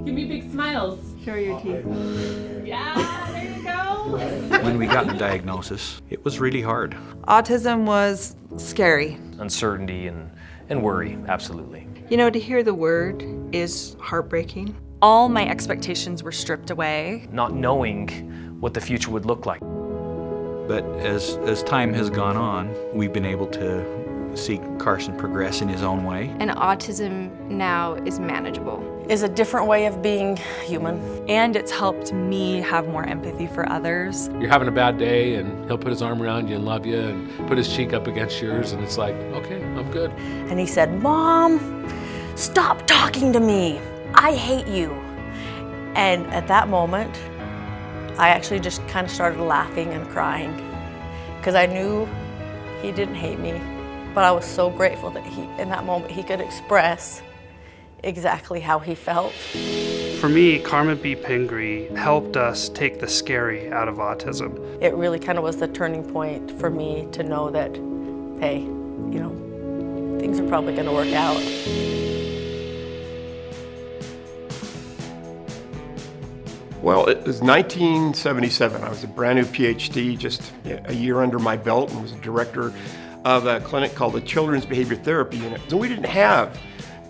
Give me big smiles. Show your teeth. Yeah, there you go. When we got the diagnosis, it was really hard. Autism was scary. Uncertainty and worry, absolutely. You know, to hear the word is heartbreaking. All my expectations were stripped away. Not knowing what the future would look like. But as time has gone on, we've been able to see Carson progress in his own way. And autism now is manageable. Is a different way of being human. And it's helped me have more empathy for others. You're having a bad day and he'll put his arm around you and love you and put his cheek up against yours and it's like, okay, I'm good. And he said, "Mom, stop talking to me. I hate you." And at that moment, I actually just kind of started laughing and crying because I knew he didn't hate me, but I was so grateful that in that moment, he could express exactly how he felt. For me, Carmen B. Pingree helped us take the scary out of autism. It really kind of was the turning point for me to know that, hey, you know, things are probably going to work out. Well, it was 1977. I was a brand new PhD, just a year under my belt, and was a director of a clinic called the Children's Behavior Therapy Unit. So we didn't have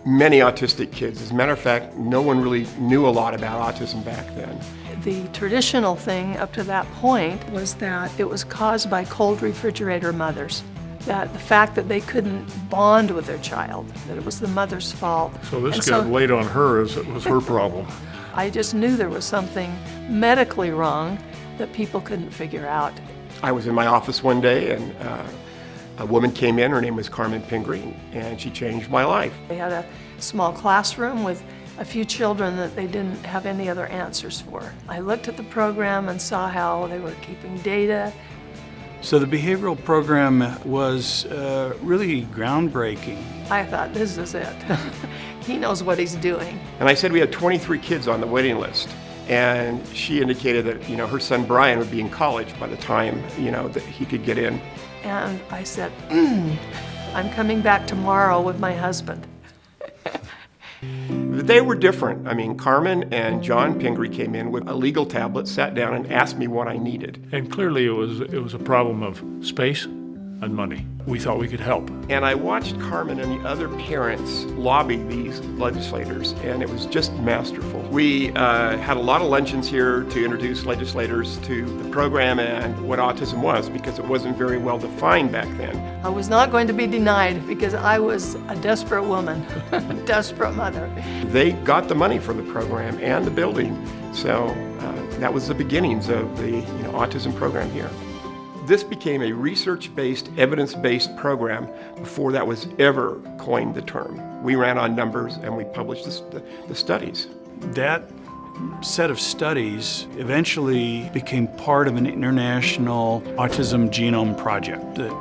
many autistic kids. As a matter of fact, no one really knew a lot about autism back then. The traditional thing up to that point was that it was caused by cold refrigerator mothers. That the fact that they couldn't bond with their child, that it was the mother's fault. So this got laid on her as it was her problem. I just knew there was something medically wrong that people couldn't figure out. I was in my office one day and a woman came in, her name was Carmen Pingree, and she changed my life. They had a small classroom with a few children that they didn't have any other answers for. I looked at the program and saw how they were keeping data. So the behavioral program was really groundbreaking. I thought, this is it. He knows what he's doing. And I said we had 23 kids on the waiting list. And she indicated that, you know, her son Brian would be in college by the time, you know, that he could get in. And I said, I'm coming back tomorrow with my husband. They were different. I mean, Carmen and John Pingree came in with a legal tablet, sat down and asked me what I needed. And clearly it was a problem of space and money. We thought we could help. And I watched Carmen and the other parents lobby these legislators, and it was just masterful. We had a lot of luncheons here to introduce legislators to the program and what autism was, because it wasn't very well defined back then. I was not going to be denied because I was a desperate woman, a desperate mother. They got the money for the program and the building, so that was the beginnings of the autism program here. This became a research-based, evidence-based program before that was ever coined the term. We ran on numbers and we published the studies. That set of studies eventually became part of an international autism genome project that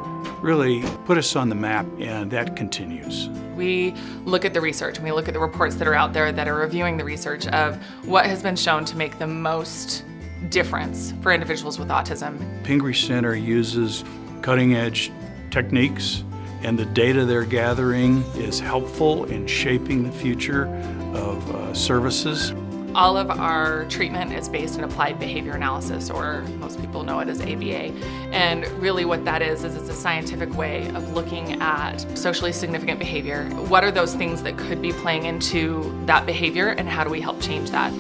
really put us on the map, and that continues. We look at the research and we look at the reports that are out there that are reviewing the research of what has been shown to make the most difference for individuals with autism. Pingree Center uses cutting-edge techniques, and the data they're gathering is helpful in shaping the future of services. All of our treatment is based in applied behavior analysis, or most people know it as ABA. And really what that is it's a scientific way of looking at socially significant behavior. What are those things that could be playing into that behavior, and how do we help change that?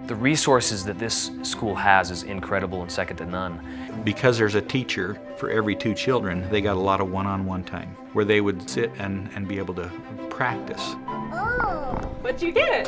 The resources that this school has is incredible and second to none. Because there's a teacher for every 2 children, they got a lot of one-on-one time where they would sit and be able to practice. Oh, What'd you get?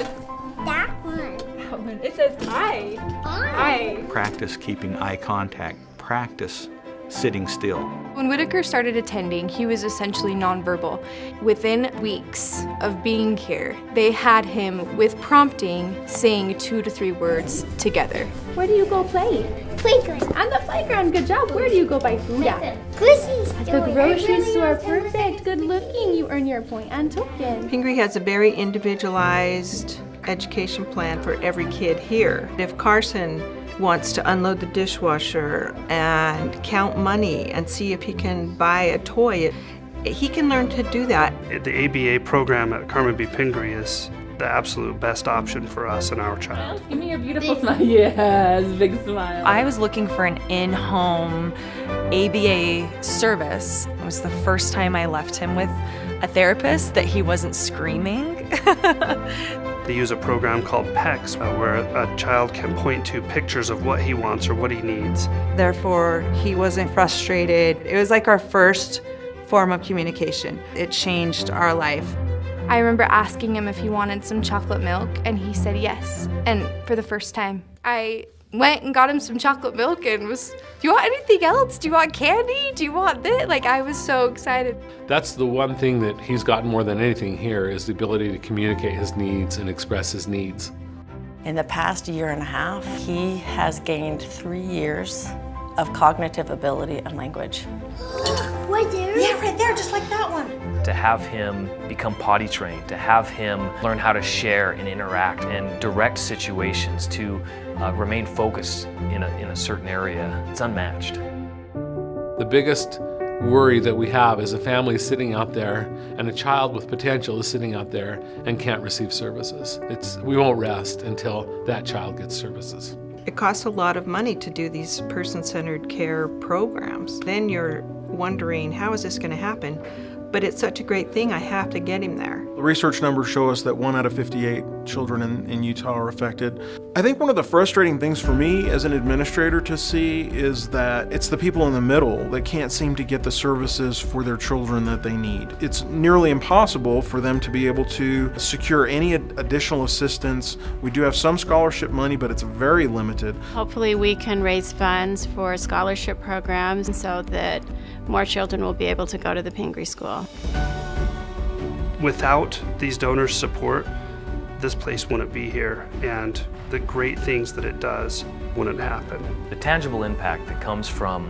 that one. It says hi. Hi. Practice keeping eye contact, practice sitting still. When Whitaker started attending, he was essentially nonverbal. Within weeks of being here, they had him, with prompting, saying 2 to 3 words together. Where do you go play? Playground. On the playground, good job. Where do you go buy food at? Grocery store. The grocery store, perfect. Good looking. You earn your point and token. Pingree has a very individualized education plan for every kid here. If Carson wants to unload the dishwasher and count money and see if he can buy a toy, he can learn to do that The ABA program at Carmen B. Pingree is the absolute best option for us and our child. Give me your beautiful smile. Yes, big smile. I was looking for an in-home ABA service. It was the first time I left him with a therapist that he wasn't screaming. They use a program called PECS, where a child can point to pictures of what he wants or what he needs. Therefore, he wasn't frustrated. It was like our first form of communication. It changed our life. I remember asking him if he wanted some chocolate milk, and he said yes. And for the first time, I went and got him some chocolate milk and was, do you want anything else? Do you want candy? Do you want this? Like, I was so excited. That's the one thing that he's gotten more than anything here is the ability to communicate his needs and express his needs. In the past year and a half, he has gained 3 years of cognitive ability and language. Right there? Yeah, right there, just like that one. To have him become potty trained, to have him learn how to share and interact and direct situations, to remain focused in a certain area, it's unmatched. The biggest worry that we have is a family sitting out there and a child with potential is sitting out there and can't receive services. We won't rest until that child gets services. It costs a lot of money to do these person-centered care programs. Then you're wondering, how is this going to happen? But it's such a great thing, I have to get him there. The research numbers show us that 1 out of 58 children in Utah are affected. I think one of the frustrating things for me as an administrator to see is that it's the people in the middle that can't seem to get the services for their children that they need. It's nearly impossible for them to be able to secure any additional assistance. We do have some scholarship money, but it's very limited. Hopefully we can raise funds for scholarship programs so that more children will be able to go to the Pingree School. Without these donors' support, this place wouldn't be here, and the great things that it does wouldn't happen. The tangible impact that comes from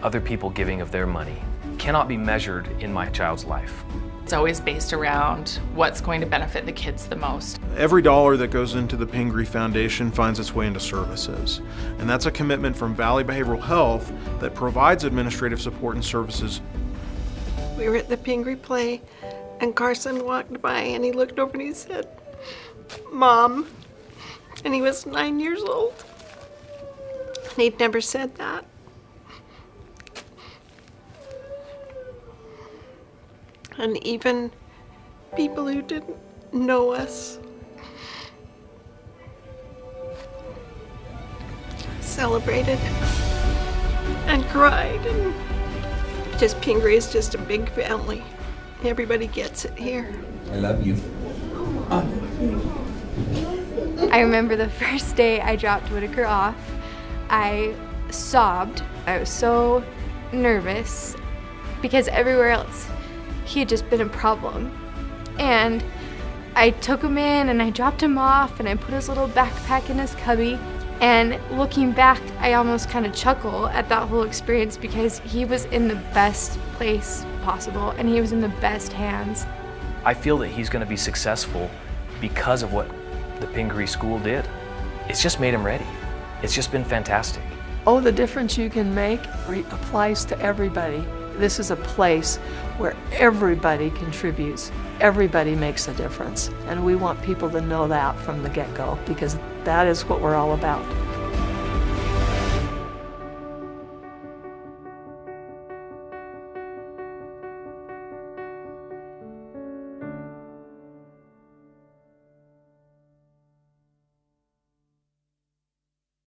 other people giving of their money cannot be measured in my child's life. It's always based around what's going to benefit the kids the most. Every dollar that goes into the Pingree Foundation finds its way into services. And that's a commitment from Valley Behavioral Health that provides administrative support and services. We were at the Pingree play, and Carson walked by and he looked over and he said, "Mom." And he was 9 years old. And he'd never said that. And even people who didn't know us celebrated and cried. And just Pingree is just a big family. Everybody gets it here. I love you. I remember the first day I dropped Whitaker off, I sobbed. I was so nervous because everywhere else he had just been a problem. And I took him in and I dropped him off and I put his little backpack in his cubby. And looking back, I almost kind of chuckle at that whole experience because he was in the best place possible and he was in the best hands. I feel that he's going to be successful because of what the Pingree School did. It's just made him ready. It's just been fantastic. Oh, the difference you can make applies to everybody. This is a place where everybody contributes. Everybody makes a difference. And we want people to know that from the get-go because that is what we're all about.